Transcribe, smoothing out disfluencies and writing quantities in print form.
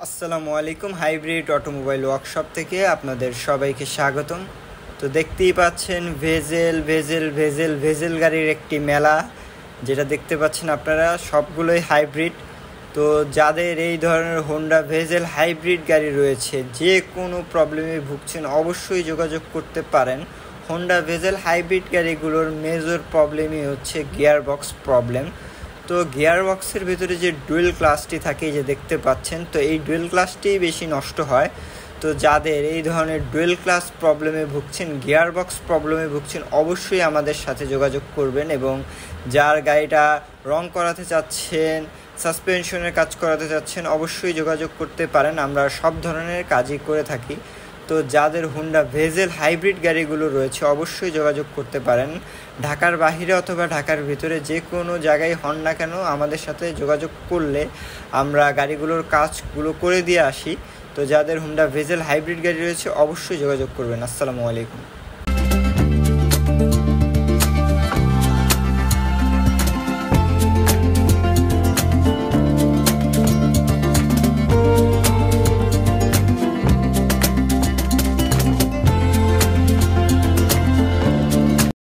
আসসালামু আলাইকুম। Hybrid automobile workshop থেকে আপনাদের সবাইকে স্বাগতম। তো দেখতেই পাচ্ছেন ভেজেল গাড়ির একটি মেলা, যেটা দেখতে পাচ্ছেন আপনারা সবগুলোই হাইব্রিড। তো যাদের এই ধরনের হোন্ডা ভেজেল হাইব্রিড গাড়ি রয়েছে, যে কোনো প্রবলেমে ভুগছেন অবশ্যই যোগাযোগ করতে পারেন। হোন্ডা ভেজেল হাইব্রিড গাড়িগুলোর মেজর প্রবলেমই হচ্ছে গিয়ার বক্স প্রবলেম। তো গিয়ার বক্সের ভিতরে যে ডুয়েল ক্লাসটি থাকে, যে দেখতে পাচ্ছেন, তো এই ডুয়েল ক্লাসটিই বেশি নষ্ট হয়। তো যাদের এই ধরনের ডুয়েল ক্লাস প্রবলেমে ভুগছেন, গিয়ার বক্স প্রবলেমে ভুগছেন, অবশ্যই আমাদের সাথে যোগাযোগ করবেন। এবং যার গাড়িটা রং করাতে চাচ্ছেন, সাসপেনশনের কাজ করাতে চাচ্ছেন, অবশ্যই যোগাযোগ করতে পারেন। আমরা সব ধরনের কাজই করে থাকি। তো যাদের হোন্ডা ভেজেল হাইব্রিড গাড়িগুলো রয়েছে অবশ্যই যোগাযোগ করতে পারেন। ঢাকার বাইরে অথবা ঢাকার ভিতরে যে কোনো জায়গায় হন না কেন, আমাদের সাথে যোগাযোগ করলে আমরা গাড়িগুলোর কাজগুলো করে দিয়ে আসি। তো যাদের হোন্ডা ভেজেল হাইব্রিড গাড়ি রয়েছে অবশ্যই যোগাযোগ করবেন। আসসালামু আলাইকুম।